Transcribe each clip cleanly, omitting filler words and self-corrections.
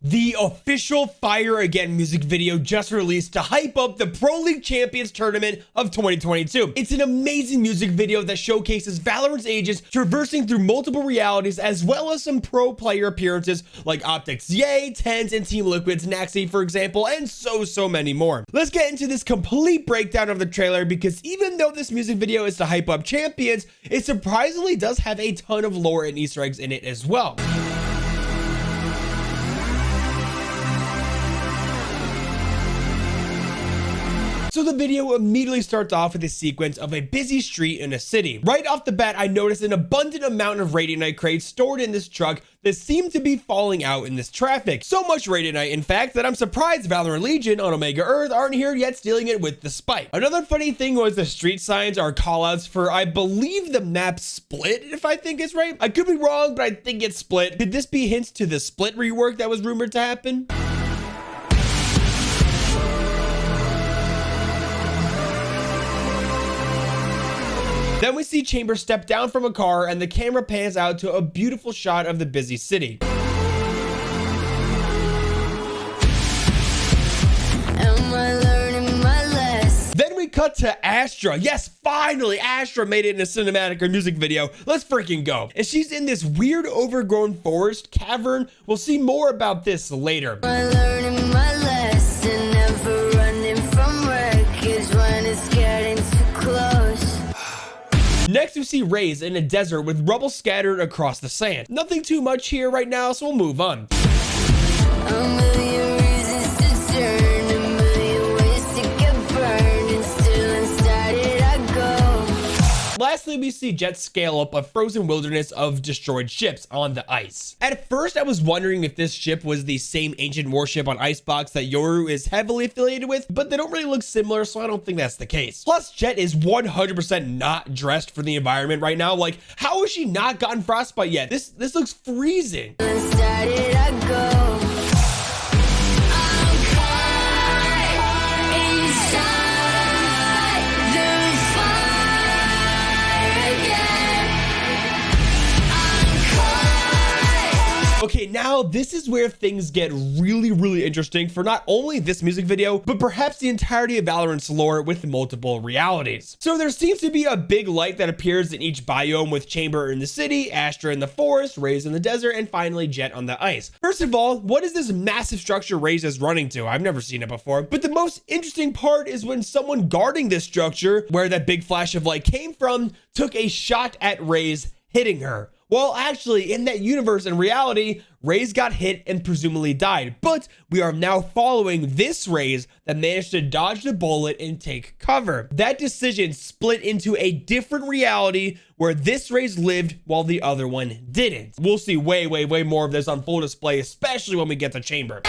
The official Fire Again music video just released to hype up the Pro League Champions tournament of 2022. It's an amazing music video that showcases Valorant's agents traversing through multiple realities, as well as some pro player appearances like Optics Yay, Tens, and Team Liquid's Naxi, for example, and so many more. Let's get into this complete breakdown of the trailer, because even though this music video is to hype up Champions, it surprisingly does have a ton of lore and Easter eggs in it as well. So the video immediately starts off with a sequence of a busy street in a city. Right off the bat, I noticed an abundant amount of Radiantite crates stored in this truck that seem to be falling out in this traffic. So much Radiantite, in fact, that I'm surprised Valorant Legion on Omega Earth aren't here yet stealing it with the spike. Another funny thing was the street signs are callouts for, I believe, the map Split, if I think it's right. I could be wrong, but I think it's Split. Could this be hints to the Split rework that was rumored to happen? Then we see Chamber step down from a car and the camera pans out to a beautiful shot of the busy city. Then we cut to Astra. Yes, finally, Astra made it in a cinematic or music video. Let's freaking go. And she's in this weird overgrown forest cavern. We'll see more about this later. Next, we see Raze in a desert with rubble scattered across the sand. Nothing too much here right now, so we'll move on. Lastly, we see Jett scale up a frozen wilderness of destroyed ships on the ice. At first, I was wondering if this ship was the same ancient warship on Icebox that Yoru is heavily affiliated with, but they don't really look similar, so I don't think that's the case. Plus, Jett is 100% not dressed for the environment right now. Like, how has she not gotten frostbite yet? This looks freezing. Okay, now this is where things get really interesting for not only this music video, but perhaps the entirety of Valorant's lore with multiple realities. So there seems to be a big light that appears in each biome, with Chamber in the city, Astra in the forest, Raze in the desert, and finally Jett on the ice. First of all, what is this massive structure Raze is running to? I've never seen it before. But the most interesting part is when someone guarding this structure, where that big flash of light came from, took a shot at Raze, hitting her. Well, actually, in that universe and reality, Raze got hit and presumably died, but we are now following this Raze that managed to dodge the bullet and take cover. That decision split into a different reality where this Raze lived while the other one didn't. We'll see way more of this on full display, especially when we get to Chamber.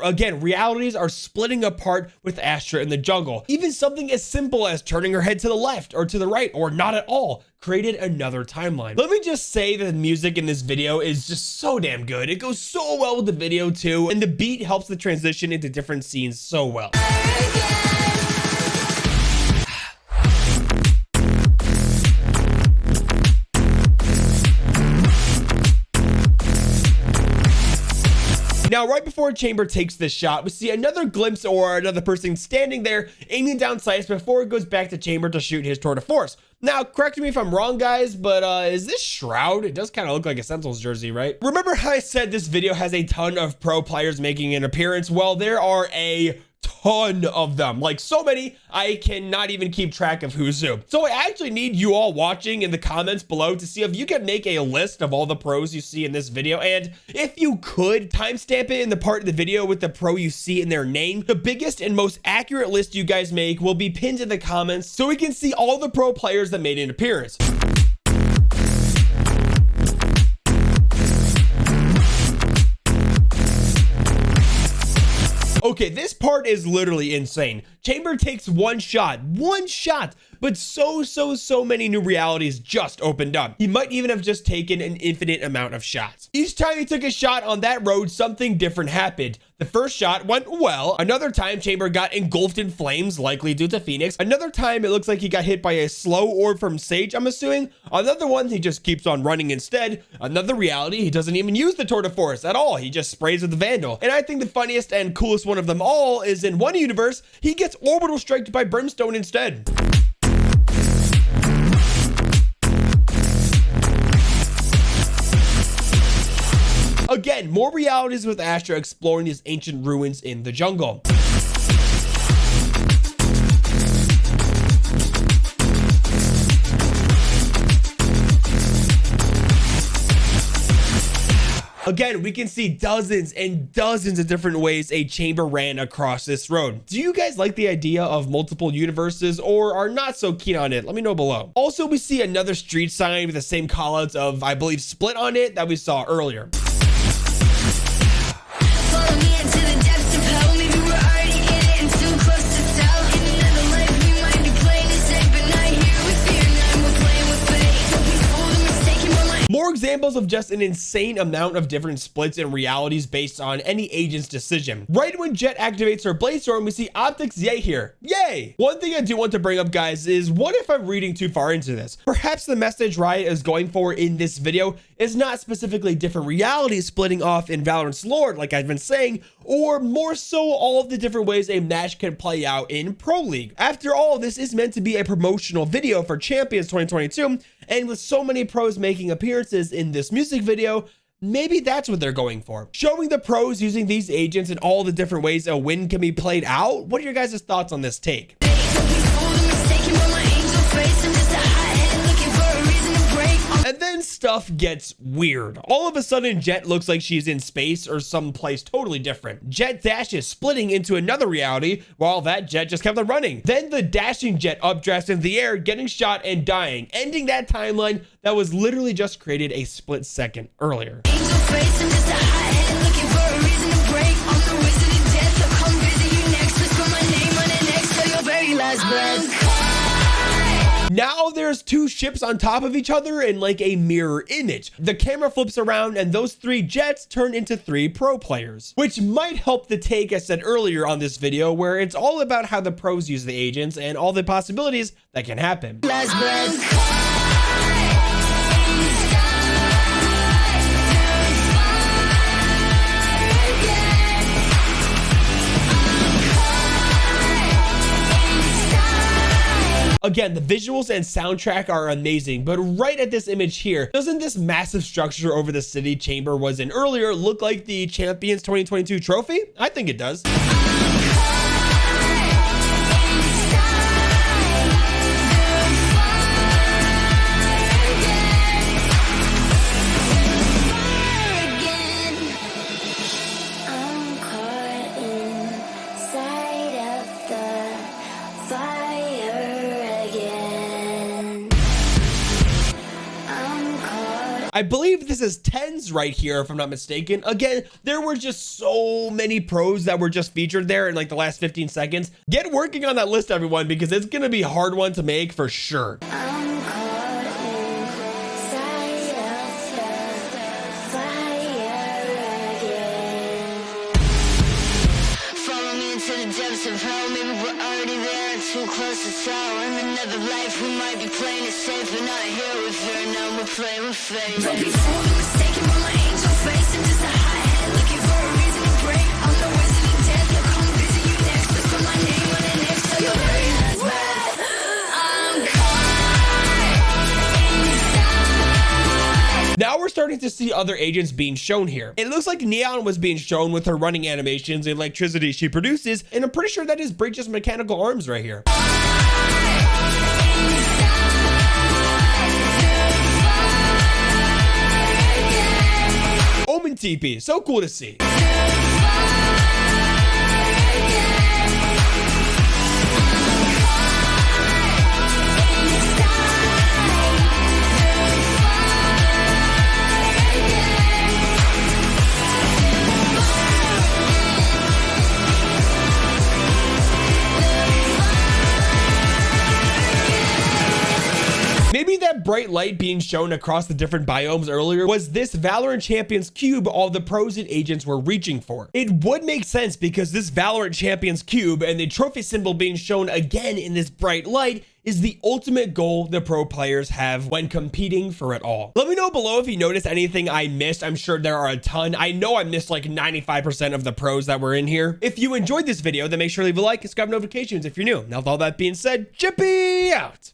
Again, realities are splitting apart with Astra in the jungle. Even something as simple as turning her head to the left or to the right or not at all created another timeline. Let me just say that the music in this video is just so damn good. It goes so well with the video too, and the beat helps the transition into different scenes so well. Now, right before Chamber takes this shot, we see another glimpse or another person standing there aiming down sights before it goes back to Chamber to shoot his tour de force. Now, correct me if I'm wrong, guys, but is this Shroud? It does kind of look like a Sentinels jersey, right? Remember how I said this video has a ton of pro players making an appearance? Well, there are a ton of them, like so many I cannot even keep track of who's who. So I actually need you all watching in the comments below to see if you can make a list of all the pros you see in this video, and if you could timestamp it in the part of the video with the pro you see in their name. The biggest and most accurate list you guys make will be pinned in the comments so we can see all the pro players that made an appearance. Okay, this part is literally insane. Chamber takes one shot, but so many new realities just opened up. He might even have just taken an infinite amount of shots. Each time he took a shot on that road, something different happened. The first shot went well. Another time, Chamber got engulfed in flames, likely due to Phoenix. Another time, it looks like he got hit by a slow orb from Sage, I'm assuming. Another one, he just keeps on running instead. Another reality, he doesn't even use the Tour de Force at all. He just sprays with the Vandal. And I think the funniest and coolest one of them all is in one universe, he gets orbital striked by Brimstone instead. Again, more realities with Astra exploring these ancient ruins in the jungle. Again, we can see dozens and dozens of different ways a chamber ran across this road. Do you guys like the idea of multiple universes or are not so keen on it? Let me know below. Also, we see another street sign with the same callouts of, I believe, Split on it that we saw earlier. Follow me into the depths of hell. Maybe we're already in it and too close to tell. In another life, we might be playing it safe, but not here with fear. Now we're playing with fate. Don't be fooled and mistaken by my. More examples of just an insane amount of different splits and realities based on any agent's decision. Right when Jett activates her Blade Storm, we see optics yay here. Yay! One thing I do want to bring up, guys, is what if I'm reading too far into this? Perhaps the message Riot is going for in this video is not specifically different realities splitting off in Valorant's lore, like I've been saying, or more so all of the different ways a match can play out in Pro League. After all, this is meant to be a promotional video for Champions 2022, and with so many pros making appearances in this music video, maybe that's what they're going for. Showing the pros using these agents and all the different ways a win can be played out. What are your guys' thoughts on this take? Don't be fooled and mistaken by my angel face. I'm just a hothead looking for a reason to break. And then stuff gets weird. All of a sudden, Jett looks like she's in space or someplace totally different. Jett dashes, splitting into another reality, while that Jett just kept on running. Then the dashing Jett updrafts in the air, getting shot and dying, ending that timeline that was literally just created a split second earlier. Angel face, I'm just a hothead looking for a reason to break. I'm the wizard of death, so come visit you next. Whisper my name on the next till your very last breath. Now there's two ships on top of each other in like a mirror image. The camera flips around and those three Jetts turn into three pro players, which might help the take I said earlier on this video, where it's all about how the pros use the agents and all the possibilities that can happen. Last breath. Again, the visuals and soundtrack are amazing, but right at this image here, doesn't this massive structure over the city Chamber was in earlier look like the Champions 2022 trophy? I think it does. I believe this is tens right here, if I'm not mistaken. Again, there were just so many pros that were just featured there in like the last 15 seconds. Get working on that list, everyone, because it's gonna be a hard one to make for sure. I'm caught inside of the fire again. Follow me into the depths of hell. Maybe we're already there and too close to tell. In another life, we might be playing it safe, but not here with fear. Now we're playing with fate. Don't be fooled and mistaken by my angel face. I'm just a hothead looking for a reason to break. I'm the wizard of death. I'll come visit you next. Whisper my name on the next till your very last breath. I'm caught inside. Now we're starting to see other agents being shown here. It looks like Neon was being shown with her running animations and electricity she produces, and I'm pretty sure that is Breach's mechanical arms right here. Omen TP, so cool to see. Maybe that bright light being shown across the different biomes earlier was this Valorant Champions cube all the pros and agents were reaching for. It would make sense because this Valorant Champions cube and the trophy symbol being shown again in this bright light is the ultimate goal the pro players have when competing for it all. Let me know below if you noticed anything I missed. I'm sure there are a ton. I know I missed like 95% of the pros that were in here. If you enjoyed this video, then make sure to leave a like and subscribe notifications if you're new. Now with all that being said, Jeppy out.